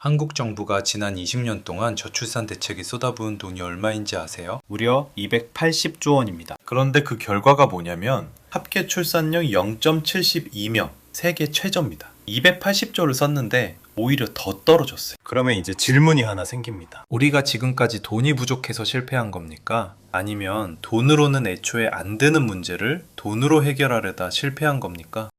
한국 정부가 지난 20년 동안 저출산 대책에 쏟아부은 돈이 얼마인지 아세요? 무려 280조 원입니다. 그런데 그 결과가 뭐냐면 합계 출산율 0.72명, 세계 최저입니다. 280조를 썼는데 오히려 더 떨어졌어요. 그러면 이제 질문이 하나 생깁니다. 우리가 지금까지 돈이 부족해서 실패한 겁니까? 아니면 돈으로는 애초에 안 되는 문제를 돈으로 해결하려다 실패한 겁니까?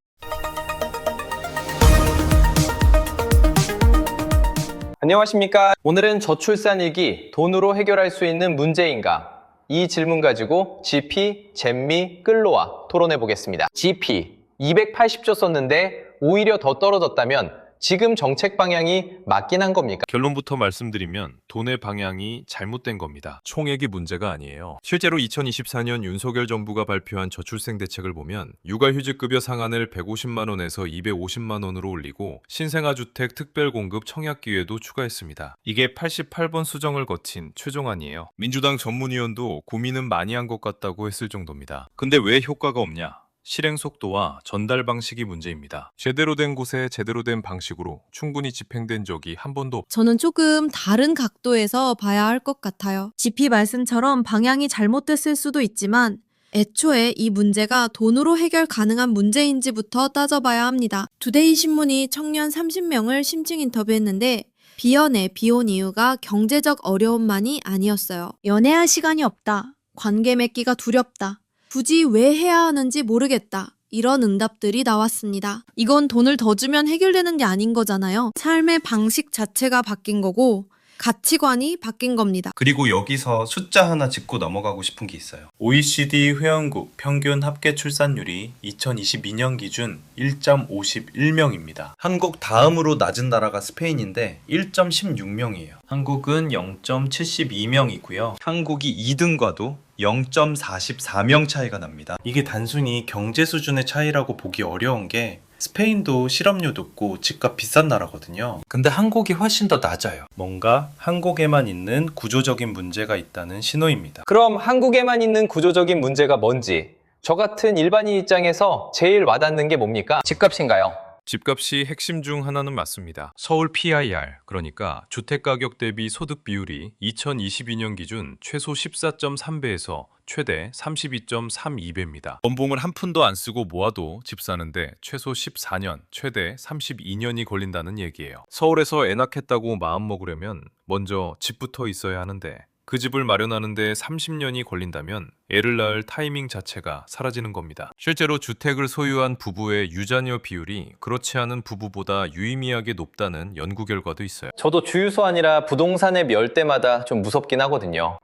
안녕하십니까. 오늘은 저출산 위기, 돈으로 해결할 수 있는 문제인가? 이 질문 가지고 GP, 잼미, 끌로와 토론해 보겠습니다. GP, 280조 썼는데 오히려 더 떨어졌다면 지금 정책 방향이 맞긴 한 겁니까? 결론부터 말씀드리면 돈의 방향이 잘못된 겁니다. 총액이 문제가 아니에요. 실제로 2024년 윤석열 정부가 발표한 저출생 대책을 보면 육아휴직급여 상한을 150만 원에서 250만 원으로 올리고 신생아 주택 특별 공급 청약 기회도 추가했습니다. 이게 88번 수정을 거친 최종안이에요. 민주당 전문위원도 고민은 많이 한 것 같다고 했을 정도입니다. 근데 왜 효과가 없냐? 실행 속도와 전달 방식이 문제입니다. 제대로 된 곳에 제대로 된 방식으로 충분히 집행된 적이 한 번도 저는 조금 다른 각도에서 봐야 할 것 같아요. GP 말씀처럼 방향이 잘못됐을 수도 있지만 애초에 이 문제가 돈으로 해결 가능한 문제인지부터 따져봐야 합니다. 투데이 신문이 청년 30명을 심층 인터뷰했는데 비연애, 비혼 이유가 경제적 어려움만이 아니었어요. 연애할 시간이 없다. 관계 맺기가 두렵다. 굳이 왜 해야 하는지 모르겠다. 이런 응답들이 나왔습니다. 이건 돈을 더 주면 해결되는 게 아닌 거잖아요. 삶의 방식 자체가 바뀐 거고 가치관이 바뀐 겁니다. 그리고 여기서 숫자 하나 짚고 넘어가고 싶은 게 있어요. OECD 회원국 평균 합계 출산율이 2022년 기준 1.51명입니다. 한국 다음으로 낮은 나라가 스페인인데 1.16명이에요. 한국은 0.72명이고요. 한국이 2등과도 0.44명 차이가 납니다. 이게 단순히 경제 수준의 차이라고 보기 어려운 게 스페인도 실업률 높고 집값 비싼 나라거든요. 근데 한국이 훨씬 더 낮아요. 뭔가 한국에만 있는 구조적인 문제가 있다는 신호입니다. 그럼 한국에만 있는 구조적인 문제가 뭔지, 저 같은 일반인 입장에서 제일 와닿는 게 뭡니까? 집값인가요? 집값이 핵심 중 하나는 맞습니다. 서울 PIR, 그러니까 주택가격 대비 소득 비율이 2022년 기준 최소 14.3배에서 최대 32.32배입니다. 연봉을 한 푼도 안 쓰고 모아도 집 사는데 최소 14년, 최대 32년이 걸린다는 얘기예요. 서울에서 애 낳겠다고 마음먹으려면 먼저 집부터 있어야 하는데 그 집을 마련하는데 30년이 걸린다면 애를 낳을 타이밍 자체가 사라지는 겁니다. 실제로 주택을 소유한 부부의 유자녀 비율이 그렇지 않은 부부보다 유의미하게 높다는 연구 결과도 있어요. 저도 주유소 아니라 부동산에 멸 때마다 좀 무섭긴 하거든요.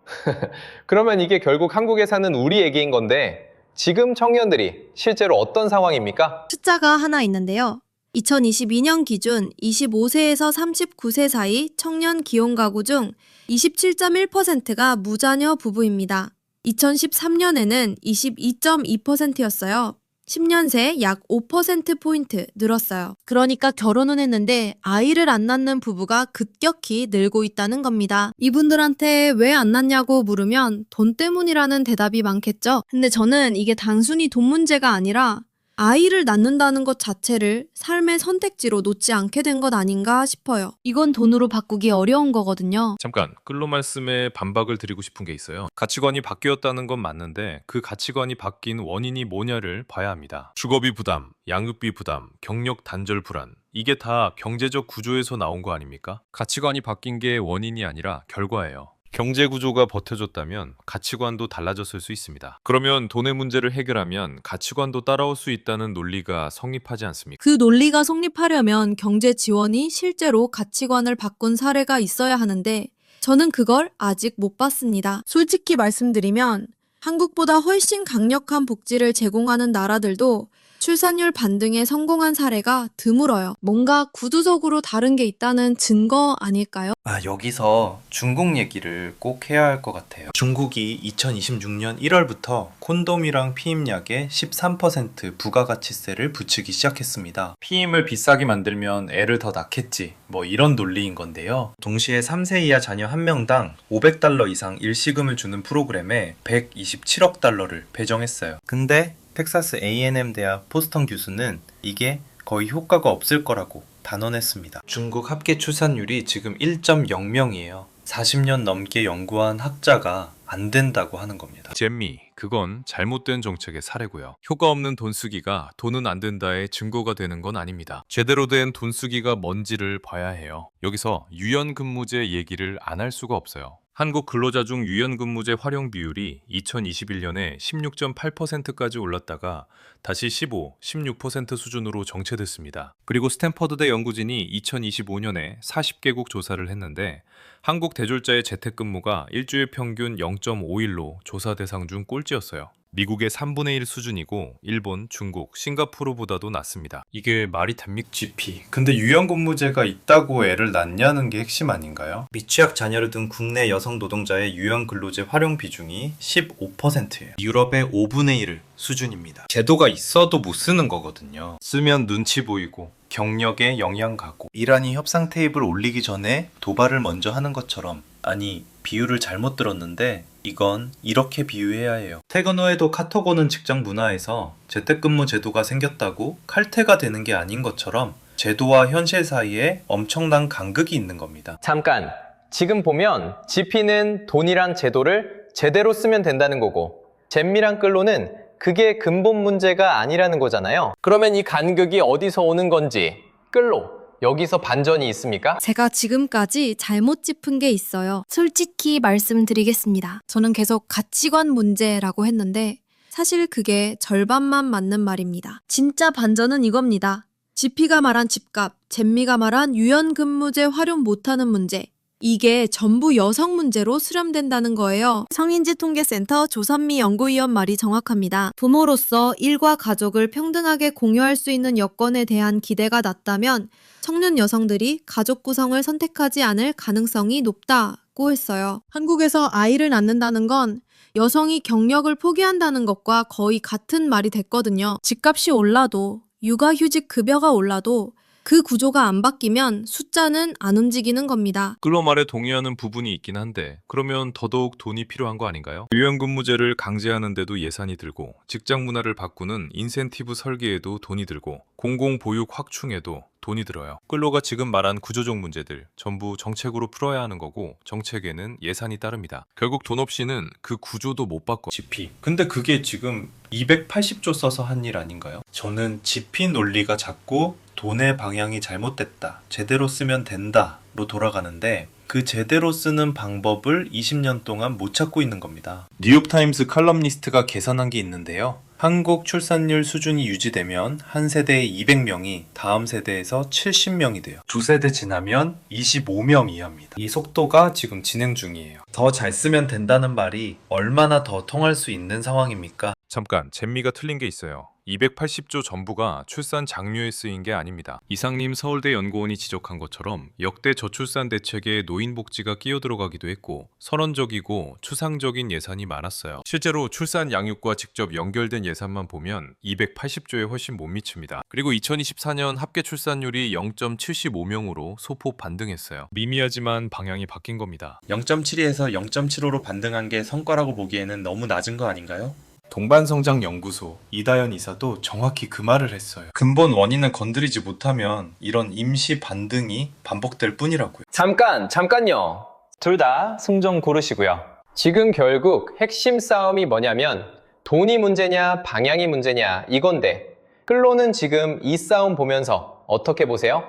그러면 이게 결국 한국에 사는 우리 얘기인 건데 지금 청년들이 실제로 어떤 상황입니까? 숫자가 하나 있는데요. 2022년 기준 25세에서 39세 사이 청년 기혼 가구 중 27.1%가 무자녀 부부입니다. 2013년에는 22.2%였어요. 10년 새 약 5%포인트 늘었어요. 그러니까 결혼은 했는데 아이를 안 낳는 부부가 급격히 늘고 있다는 겁니다. 이분들한테 왜 안 낳냐고 물으면 돈 때문이라는 대답이 많겠죠? 근데 저는 이게 단순히 돈 문제가 아니라 아이를 낳는다는 것 자체를 삶의 선택지로 놓지 않게 된 것 아닌가 싶어요. 이건 돈으로 바꾸기 어려운 거거든요. 잠깐, 끌로 말씀에 반박을 드리고 싶은 게 있어요. 가치관이 바뀌었다는 건 맞는데 그 가치관이 바뀐 원인이 뭐냐를 봐야 합니다. 주거비 부담, 양육비 부담, 경력 단절 불안, 이게 다 경제적 구조에서 나온 거 아닙니까? 가치관이 바뀐 게 원인이 아니라 결과예요. 경제 구조가 버텨줬다면 가치관도 달라졌을 수 있습니다. 그러면 돈의 문제를 해결하면 가치관도 따라올 수 있다는 논리가 성립하지 않습니까? 그 논리가 성립하려면 경제 지원이 실제로 가치관을 바꾼 사례가 있어야 하는데 저는 그걸 아직 못 봤습니다. 솔직히 말씀드리면 한국보다 훨씬 강력한 복지를 제공하는 나라들도 출산율 반등에 성공한 사례가 드물어요. 뭔가 구조적으로 다른 게 있다는 증거 아닐까요? 여기서 중국 얘기를 꼭 해야 할 것 같아요. 중국이 2026년 1월부터 콘돔이랑 피임약에 13% 부가가치세를 붙이기 시작했습니다. 피임을 비싸게 만들면 애를 더 낳겠지, 뭐 이런 논리인 건데요. 동시에 3세 이하 자녀 한 명당 500달러 이상 일시금을 주는 프로그램에 127억 달러를 배정했어요. 근데 텍사스 A&M 대학 포스턴 교수는 이게 거의 효과가 없을 거라고 단언했습니다. 중국 합계 출산율이 지금 1.0명이에요. 40년 넘게 연구한 학자가 안 된다고 하는 겁니다. 잼미, 그건 잘못된 정책의 사례고요. 효과 없는 돈 쓰기가 돈은 안 된다의 증거가 되는 건 아닙니다. 제대로 된 돈 쓰기가 뭔지를 봐야 해요. 여기서 유연근무제 얘기를 안 할 수가 없어요. 한국 근로자 중 유연근무제 활용 비율이 2021년에 16.8%까지 올랐다가 다시 15, 16% 수준으로 정체됐습니다. 그리고 스탠퍼드대 연구진이 2025년에 40개국 조사를 했는데 한국 대졸자의 재택근무가 일주일 평균 0.5일로 조사 대상 중 꼴찌였어요. 미국의 3분의 1 수준이고 일본, 중국, 싱가포르보다도 낮습니다. 이게 말이 됩니까? GP. 근데 유연근무제가 있다고 애를 낳냐는 게 핵심 아닌가요? 미취학 자녀를 둔 국내 여성 노동자의 유연근로제 활용 비중이 15%예요. 유럽의 5분의 1 수준입니다. 제도가 있어도 못 쓰는 거거든요. 쓰면 눈치 보이고 경력에 영향 가고 이란이 협상 테이블 올리기 전에 도발을 먼저 하는 것처럼, 아니 비유를 잘못 들었는데 이건 이렇게 비유해야 해요. 퇴근 후에도 카톡 오는 직장 문화에서 재택근무 제도가 생겼다고 칼퇴가 되는 게 아닌 것처럼 제도와 현실 사이에 엄청난 간극이 있는 겁니다. 잠깐, 지금 보면 GP는 돈이란 제도를 제대로 쓰면 된다는 거고 잼미랑 끌로는 그게 근본 문제가 아니라는 거잖아요. 그러면 이 간극이 어디서 오는 건지, 끌로, 여기서 반전이 있습니까? 제가 지금까지 잘못 짚은 게 있어요. 솔직히 말씀드리겠습니다. 저는 계속 가치관 문제라고 했는데 사실 그게 절반만 맞는 말입니다. 진짜 반전은 이겁니다. GP가 말한 집값, 잼미가 말한 유연근무제 활용 못하는 문제. 이게 전부 여성 문제로 수렴된다는 거예요. 성인지통계센터 조선미 연구위원 말이 정확합니다. 부모로서 일과 가족을 평등하게 공유할 수 있는 여건에 대한 기대가 낮다면 청년 여성들이 가족 구성을 선택하지 않을 가능성이 높다고 했어요. 한국에서 아이를 낳는다는 건 여성이 경력을 포기한다는 것과 거의 같은 말이 됐거든요. 집값이 올라도 육아휴직 급여가 올라도 그 구조가 안 바뀌면 숫자는 안 움직이는 겁니다. 끌로 말에 동의하는 부분이 있긴 한데 그러면 더더욱 돈이 필요한 거 아닌가요? 유연근무제를 강제하는데도 예산이 들고 직장 문화를 바꾸는 인센티브 설계에도 돈이 들고 공공보육 확충에도 돈이 들어요. 끌로가 지금 말한 구조적 문제들 전부 정책으로 풀어야 하는 거고 정책에는 예산이 따릅니다. 결국 돈 없이는 그 구조도 못 바꿔. GP. 근데 그게 지금 280조 써서 한 일 아닌가요? 저는 GP 논리가 자꾸 돈의 방향이 잘못됐다, 제대로 쓰면 된다로 돌아가는데 그 제대로 쓰는 방법을 20년 동안 못 찾고 있는 겁니다. 뉴욕타임스 칼럼니스트가 계산한 게 있는데요. 한국 출산율 수준이 유지되면 한 세대에 200명이 다음 세대에서 70명이 돼요. 두 세대 지나면 25명 이하입니다. 이 속도가 지금 진행 중이에요. 더 잘 쓰면 된다는 말이 얼마나 더 통할 수 있는 상황입니까? 잠깐, 잼미가 틀린 게 있어요. 280조 전부가 출산 장려에 쓰인 게 아닙니다. 이상림 서울대 연구원이 지적한 것처럼 역대 저출산 대책에 노인복지가 끼어들어가기도 했고 선언적이고 추상적인 예산이 많았어요. 실제로 출산 양육과 직접 연결된 예산만 보면 280조에 훨씬 못 미칩니다. 그리고 2024년 합계 출산율이 0.75명으로 소폭 반등했어요. 미미하지만 방향이 바뀐 겁니다. 0.72에서 0.75로 반등한 게 성과라고 보기에는 너무 낮은 거 아닌가요? 동반성장연구소 이다연 이사도 정확히 그 말을 했어요. 근본 원인을 건드리지 못하면 이런 임시 반등이 반복될 뿐이라고요. 잠깐요. 둘 다 승정 고르시고요. 지금 결국 핵심 싸움이 뭐냐면 돈이 문제냐 방향이 문제냐 이건데 끌로는 지금 이 싸움 보면서 어떻게 보세요?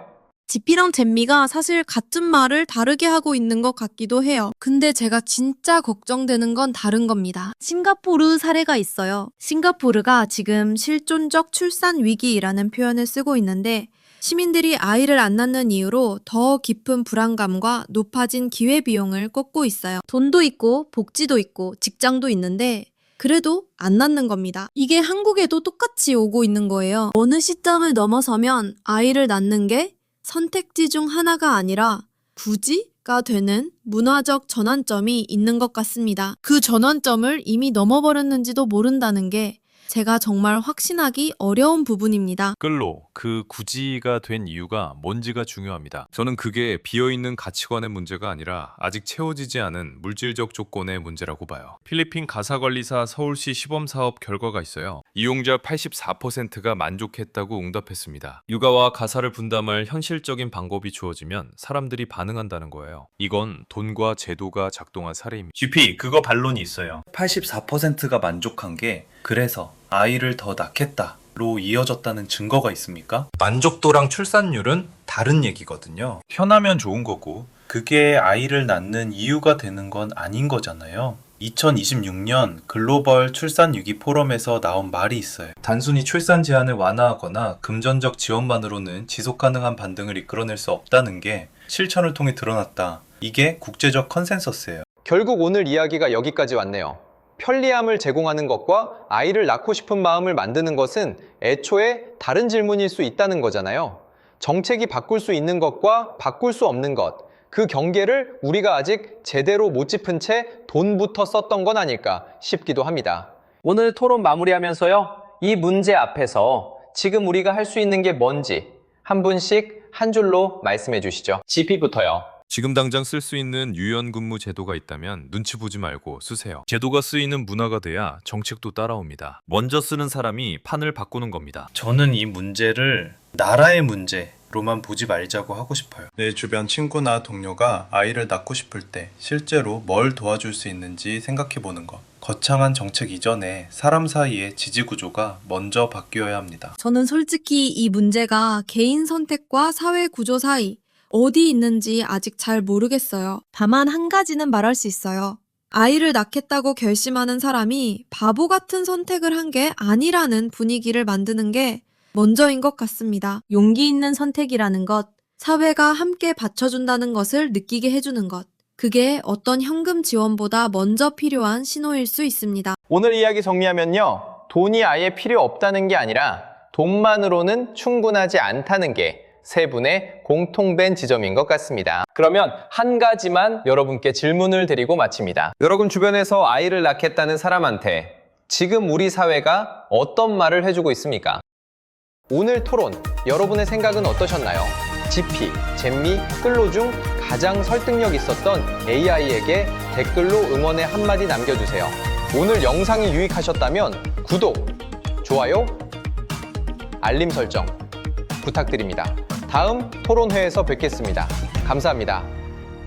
GP랑 잼미가 사실 같은 말을 다르게 하고 있는 것 같기도 해요. 근데 제가 진짜 걱정되는 건 다른 겁니다. 싱가포르 사례가 있어요. 싱가포르가 지금 실존적 출산 위기라는 표현을 쓰고 있는데 시민들이 아이를 안 낳는 이유로 더 깊은 불안감과 높아진 기회비용을 꽂고 있어요. 돈도 있고 복지도 있고 직장도 있는데 그래도 안 낳는 겁니다. 이게 한국에도 똑같이 오고 있는 거예요. 어느 시점을 넘어서면 아이를 낳는 게 선택지 중 하나가 아니라 부지가 되는 문화적 전환점이 있는 것 같습니다. 그 전환점을 이미 넘어버렸는지도 모른다는 게 제가 정말 확신하기 어려운 부분입니다. 끌로, 그 굳이가 된 이유가 뭔지가 중요합니다. 저는 그게 비어있는 가치관의 문제가 아니라 아직 채워지지 않은 물질적 조건의 문제라고 봐요. 필리핀 가사관리사 서울시 시범사업 결과가 있어요. 이용자 84%가 만족했다고 응답했습니다. 육아와 가사를 분담할 현실적인 방법이 주어지면 사람들이 반응한다는 거예요. 이건 돈과 제도가 작동한 사례입니다. GP, 그거 반론이 있어요. 84%가 만족한 게 그래서 아이를 더 낳겠다로 이어졌다는 증거가 있습니까? 만족도랑 출산율은 다른 얘기거든요. 편하면 좋은 거고 그게 아이를 낳는 이유가 되는 건 아닌 거잖아요. 2026년 글로벌 출산 위기 포럼에서 나온 말이 있어요. 단순히 출산 제한을 완화하거나 금전적 지원만으로는 지속 가능한 반등을 이끌어낼 수 없다는 게 실천을 통해 드러났다. 이게 국제적 컨센서스예요. 결국 오늘 이야기가 여기까지 왔네요. 편리함을 제공하는 것과 아이를 낳고 싶은 마음을 만드는 것은 애초에 다른 질문일 수 있다는 거잖아요. 정책이 바꿀 수 있는 것과 바꿀 수 없는 것, 그 경계를 우리가 아직 제대로 못 짚은 채 돈부터 썼던 건 아닐까 싶기도 합니다. 오늘 토론 마무리하면서요, 이 문제 앞에서 지금 우리가 할 수 있는 게 뭔지 한 분씩 한 줄로 말씀해 주시죠. GP부터요. 지금 당장 쓸 수 있는 유연근무 제도가 있다면 눈치 보지 말고 쓰세요. 제도가 쓰이는 문화가 돼야 정책도 따라옵니다. 먼저 쓰는 사람이 판을 바꾸는 겁니다. 저는 이 문제를 나라의 문제로만 보지 말자고 하고 싶어요. 내 주변 친구나 동료가 아이를 낳고 싶을 때 실제로 뭘 도와줄 수 있는지 생각해 보는 것. 거창한 정책 이전에 사람 사이의 지지 구조가 먼저 바뀌어야 합니다. 저는 솔직히 이 문제가 개인 선택과 사회 구조 사이 어디 있는지 아직 잘 모르겠어요. 다만 한 가지는 말할 수 있어요. 아이를 낳겠다고 결심하는 사람이 바보 같은 선택을 한 게 아니라는 분위기를 만드는 게 먼저인 것 같습니다. 용기 있는 선택이라는 것, 사회가 함께 받쳐준다는 것을 느끼게 해주는 것, 그게 어떤 현금 지원보다 먼저 필요한 신호일 수 있습니다. 오늘 이야기 정리하면요, 돈이 아예 필요 없다는 게 아니라 돈만으로는 충분하지 않다는 게 세 분의 공통된 지점인 것 같습니다. 그러면 한 가지만 여러분께 질문을 드리고 마칩니다. 여러분 주변에서 아이를 낳겠다는 사람한테 지금 우리 사회가 어떤 말을 해주고 있습니까? 오늘 토론, 여러분의 생각은 어떠셨나요? GP, 잼미, 끌로 중 가장 설득력 있었던 AI에게 댓글로 응원의 한마디 남겨주세요. 오늘 영상이 유익하셨다면 구독, 좋아요, 알림 설정 부탁드립니다. 다음 토론회에서 뵙겠습니다. 감사합니다.